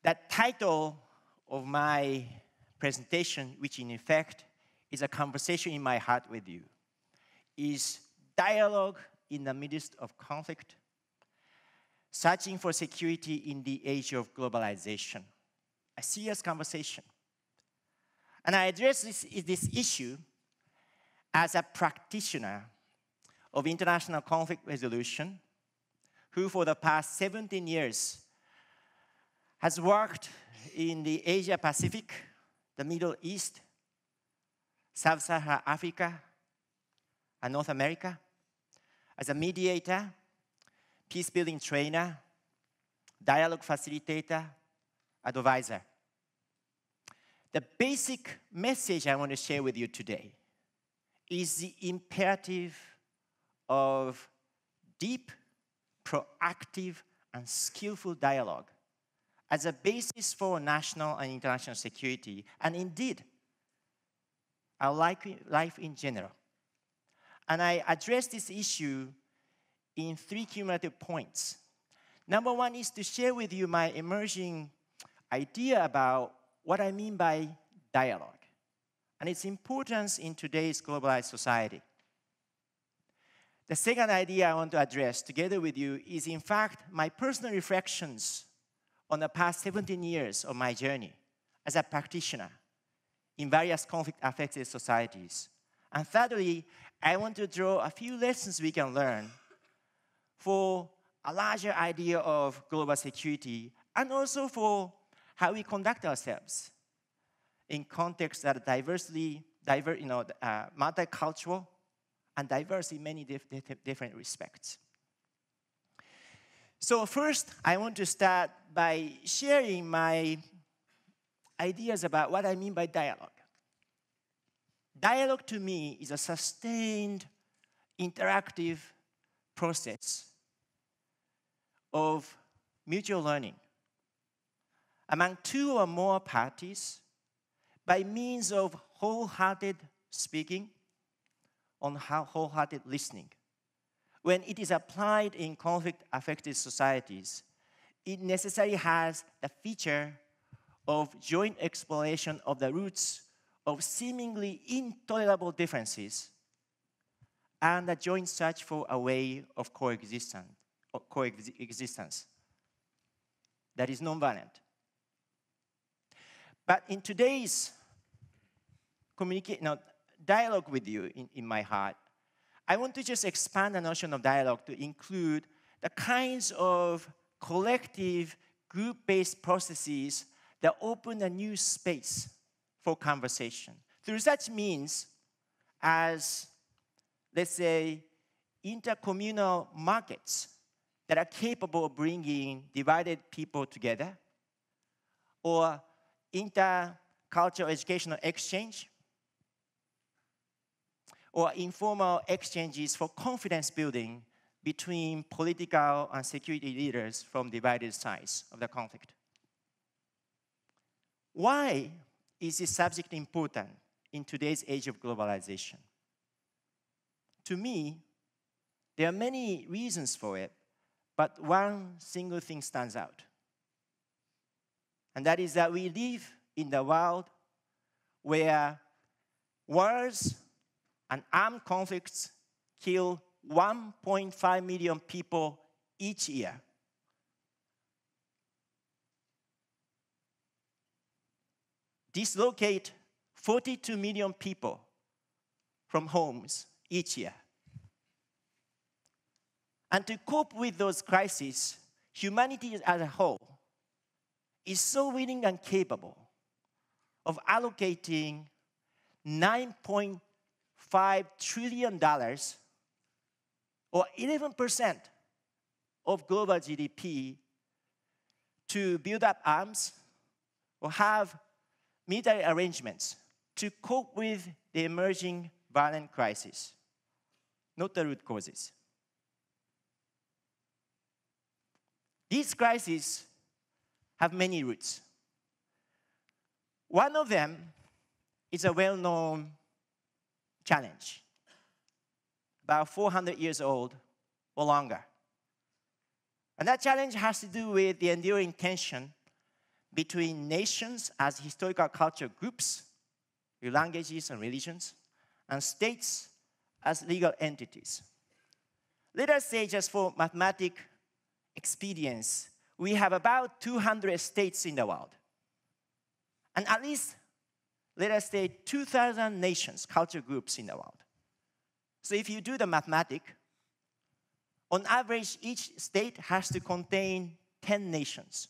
The title of my presentation, which in effect is a conversation in my heart with you, is Dialogue in the Midst of Conflict, Searching for Security in the Age of Globalization. A serious conversation. And I address this issue as a practitioner of international conflict resolution who for the past 17 years has worked in the Asia Pacific, the Middle East, Sub-Saharan Africa, and North America as a mediator, peace-building trainer, dialogue facilitator, advisor. The basic message I want to share with you today is the imperative of deep, proactive, and skillful dialogue as a basis for national and international security, and indeed, our life in general. And I address this issue in 3 cumulative points. Number 1 is to share with you my emerging idea about what I mean by dialogue and its importance in today's globalized society. The second idea I want to address together with you is, in fact, my personal reflections on the past 17 years of my journey as a practitioner in various conflict-affected societies. And thirdly, I want to draw a few lessons we can learn for a larger idea of global security and also for how we conduct ourselves in contexts that are multicultural and diverse in many different respects. So first, I want to start by sharing my ideas about what I mean by dialogue. Dialogue to me is a sustained, interactive process of mutual learning among 2 or more parties by means of wholehearted speaking on wholehearted listening. When it is applied in conflict-affected societies, it necessarily has the feature of joint exploration of the roots of seemingly intolerable differences and a joint search for a way of coexistence that is nonviolent. But in today's dialogue with you in my heart, I want to just expand the notion of dialogue to include the kinds of collective, group-based processes that open a new space for conversation through such means as, let's say, intercommunal markets that are capable of bringing divided people together, or intercultural educational exchange, or informal exchanges for confidence building between political and security leaders from divided sides of the conflict. Why is this subject important in today's age of globalization? To me, there are many reasons for it, but one single thing stands out. And that is that we live in the world where wars and armed conflicts kill 1.5 million people each year. Dislocate 42 million people from homes each year. And to cope with those crises, humanity as a whole is so willing and capable of allocating $9.5 trillion, or 11% of global GDP, to build up arms or have military arrangements to cope with the emerging violent crisis, not the root causes. These crises have many roots. One of them is a well-known challenge, about 400 years old or longer. And that challenge has to do with the enduring tension between nations as historical culture groups, with languages and religions, and states as legal entities. Let us say, just for mathematical experience, we have about 200 states in the world. And at least, let us say, 2,000 nations, culture groups in the world. So if you do the mathematics, on average, each state has to contain 10 nations.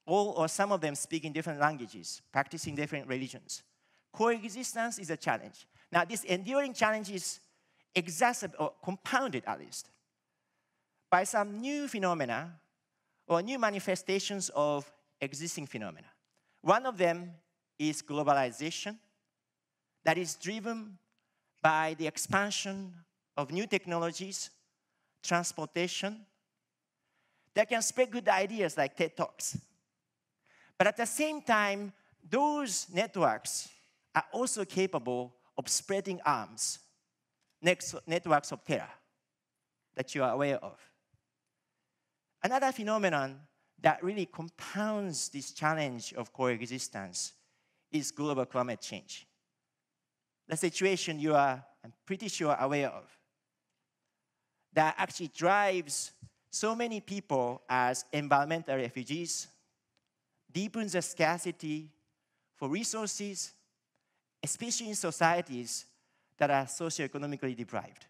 All or some of them speaking different languages, practicing different religions. Coexistence is a challenge. Now, this enduring challenge is exacerbated or compounded, at least, by some new phenomena or new manifestations of existing phenomena. One of them is globalization that is driven by the expansion of new technologies, transportation, that can spread good ideas like TEDTalks. But at the same time, those networks are also capable of spreading arms, networks of terror that you are aware of. Another phenomenon that really compounds this challenge of coexistence is global climate change. The situation you are, I'm pretty sure, aware of, that actually drives so many people as environmental refugees, deepens the scarcity for resources, especially in societies that are socioeconomically deprived.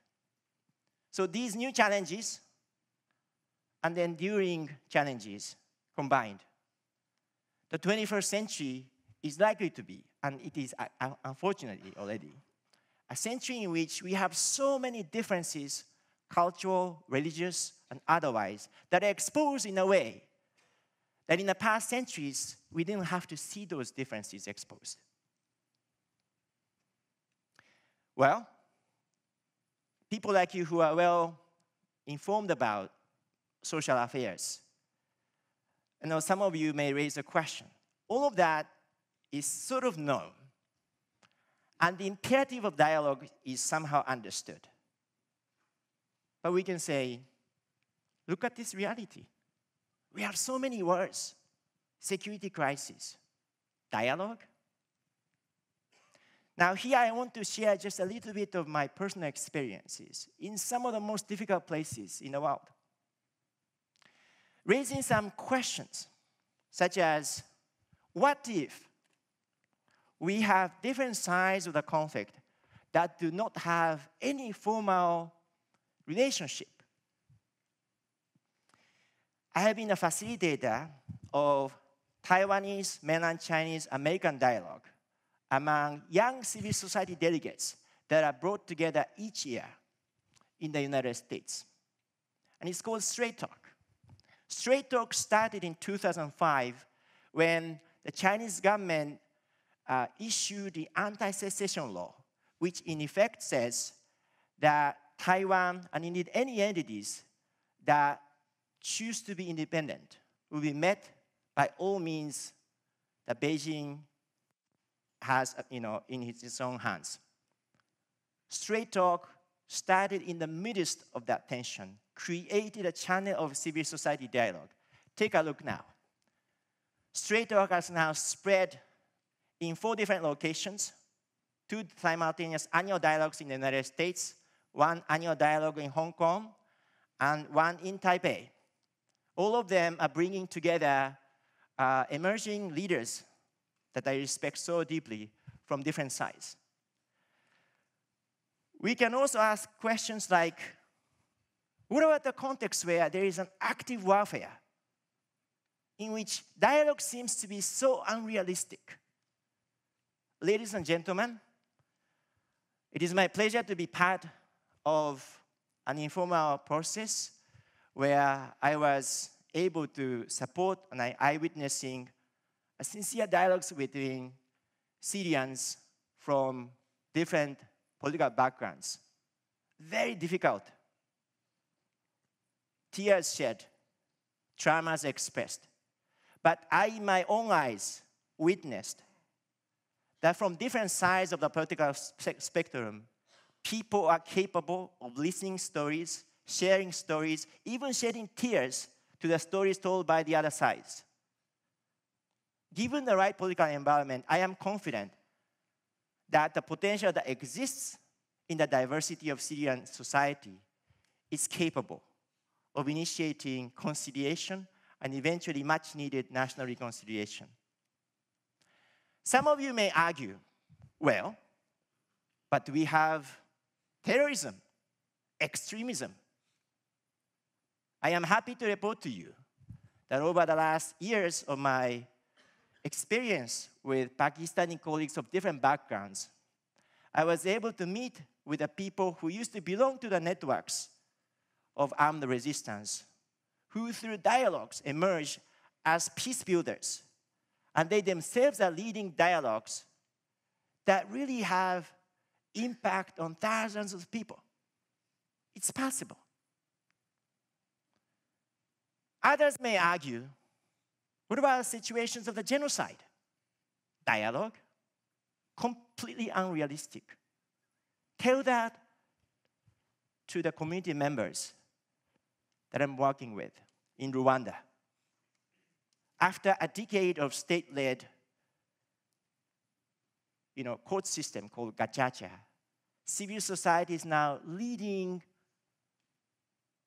So these new challenges and the enduring challenges combined, the 21st century is likely to be, and it is unfortunately already, a century in which we have so many differences, cultural, religious, and otherwise, that are exposed in a way that in the past centuries, we didn't have to see those differences exposed. Well, people like you who are well informed about social affairs, I know some of you may raise a question. All of that is sort of known, and the imperative of dialogue is somehow understood. But we can say, look at this reality. We have so many words: security crisis, dialogue. Now here I want to share just a little bit of my personal experiences in some of the most difficult places in the world. Raising some questions, such as, what if we have different sides of the conflict that do not have any formal relationship? I have been a facilitator of Taiwanese, mainland Chinese, American dialogue among young civil society delegates that are brought together each year in the United States. And it's called Straight Talk. Straight Talk started in 2005 when the Chinese government issued the anti-secession law, which in effect says that Taiwan, and indeed any entities that choose to be independent, will be met by all means that Beijing has, in its own hands. Straight Talk started in the midst of that tension, created a channel of civil society dialogue. Take a look now. Straight Talk has now spread in 4 different locations, 2 simultaneous annual dialogues in the United States, 1 annual dialogue in Hong Kong, and 1 in Taipei. All of them are bringing together emerging leaders that I respect so deeply from different sides. We can also ask questions like, what about the context where there is an active warfare in which dialogue seems to be so unrealistic? Ladies and gentlemen, it is my pleasure to be part of an informal process where I was able to support and eyewitnessing a sincere dialogues between Syrians from different political backgrounds. Very difficult. Tears shed, traumas expressed. But I, in my own eyes, witnessed that from different sides of the political spectrum, people are capable of listening stories, sharing stories, even shedding tears to the stories told by the other sides. given the right political environment, I am confident that the potential that exists in the diversity of Syrian society is capable of initiating conciliation and eventually much needed national reconciliation. Some of you may argue, well, but we have terrorism, extremism. I am happy to report to you that over the last years of my experience with Pakistani colleagues of different backgrounds, I was able to meet with the people who used to belong to the networks of armed resistance, who through dialogues emerged as peace builders. And they themselves are leading dialogues that really have impact on thousands of people. It's possible. Others may argue, what about situations of the genocide? Dialogue? Completely unrealistic. Tell that to the community members that I'm working with in Rwanda. After a decade of state-led court system called gacaca, civil society is now leading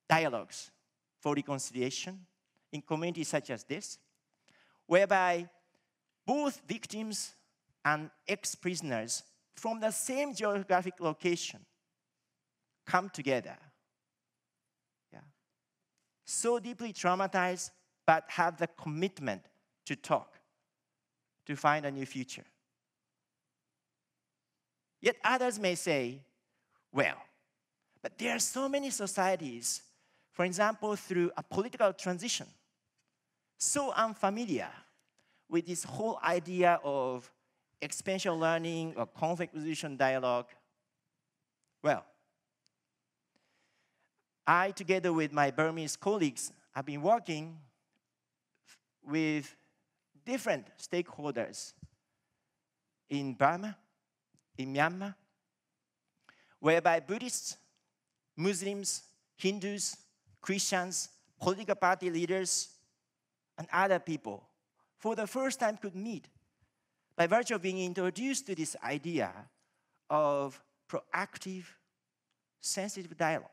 dialogues for reconciliation in communities such as this, whereby both victims and ex-prisoners from the same geographic location come together. Yeah. So deeply traumatized, but have the commitment to talk, to find a new future. Yet others may say, well, but there are so many societies, for example, through a political transition, so unfamiliar with this whole idea of experiential learning or conflict resolution dialogue. Well, I, together with my Burmese colleagues, have been working with different stakeholders in Burma, in Myanmar, whereby Buddhists, Muslims, Hindus, Christians, political party leaders, and other people, for the first time could meet by virtue of being introduced to this idea of proactive, sensitive dialogue.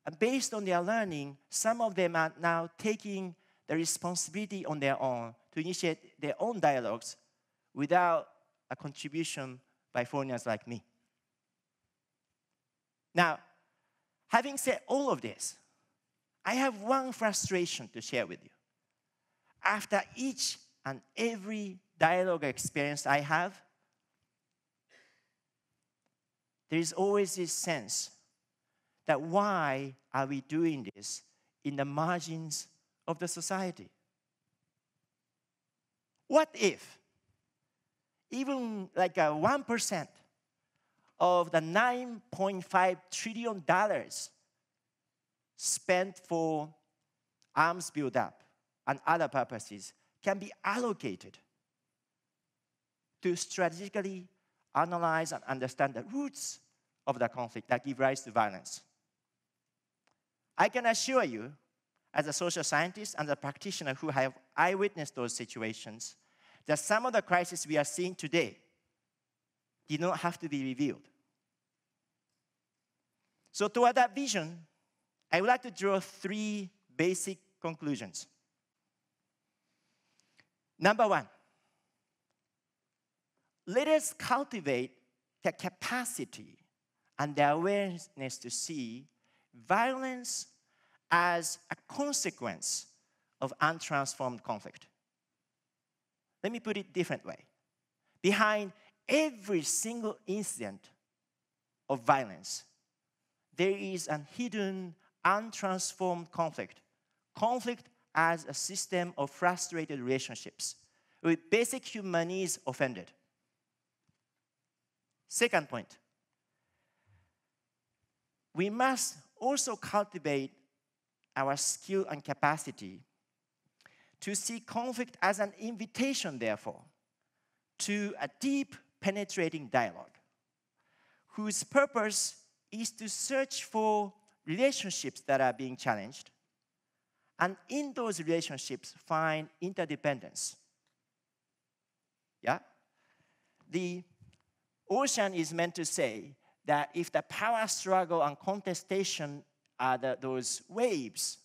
And based on their learning, some of them are now taking the responsibility on their own to initiate their own dialogues without a contribution by foreigners like me. Now, having said all of this, I have one frustration to share with you. After each and every dialogue experience I have, there is always this sense that why are we doing this in the margins of the society? What if even like 1% of the $9.5 trillion spent for arms buildup and other purposes can be allocated to strategically analyze and understand the roots of the conflict that give rise to violence? I can assure you, as a social scientist and a practitioner who have eyewitnessed those situations, that some of the crises we are seeing today did not have to be revealed. So toward that vision, I would like to draw 3 basic conclusions. Number 1, let us cultivate the capacity and the awareness to see violence as a consequence of untransformed conflict. Let me put it a different way. Behind every single incident of violence, there is a hidden, untransformed conflict. Conflict as a system of frustrated relationships with basic human needs offended. Second point, we must also cultivate our skill and capacity to see conflict as an invitation, therefore, to a deep, penetrating dialogue, whose purpose is to search for relationships that are being challenged And in those relationships, find interdependence. Yeah? The ocean is meant to say that if the power struggle and contestation are those waves,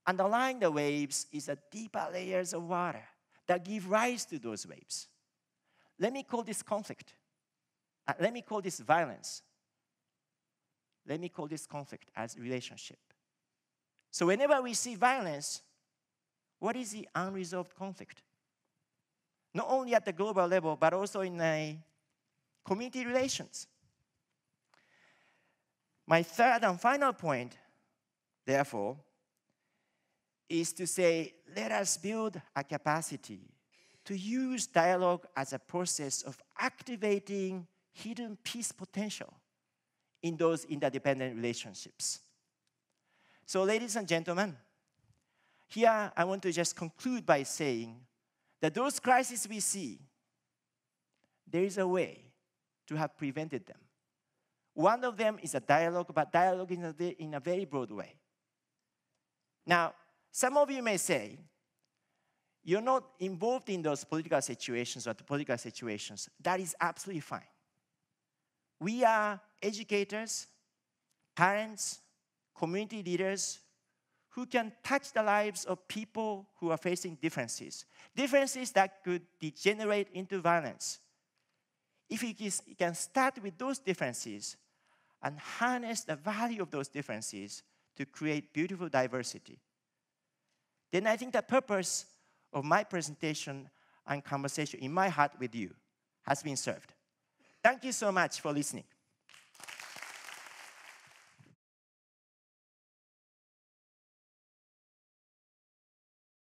underlying the waves is the deeper layers of water that give rise to those waves. Let me call this conflict. Let me call this violence. Let me call this conflict as relationship. So whenever we see violence, what is the unresolved conflict? Not only at the global level, but also in community relations. My third and final point, therefore, is to say, let us build a capacity to use dialogue as a process of activating hidden peace potential in those interdependent relationships. So, ladies and gentlemen, here I want to just conclude by saying that those crises we see, there is a way to have prevented them. One of them is a dialogue, but dialogue in a very broad way. Now, some of you may say, you're not involved in those political situations or the political situations. That is absolutely fine. We are educators, parents, community leaders who can touch the lives of people who are facing differences that could degenerate into violence. If you can start with those differences and harness the value of those differences to create beautiful diversity, then I think the purpose of my presentation and conversation in my heart with you has been served. Thank you so much for listening.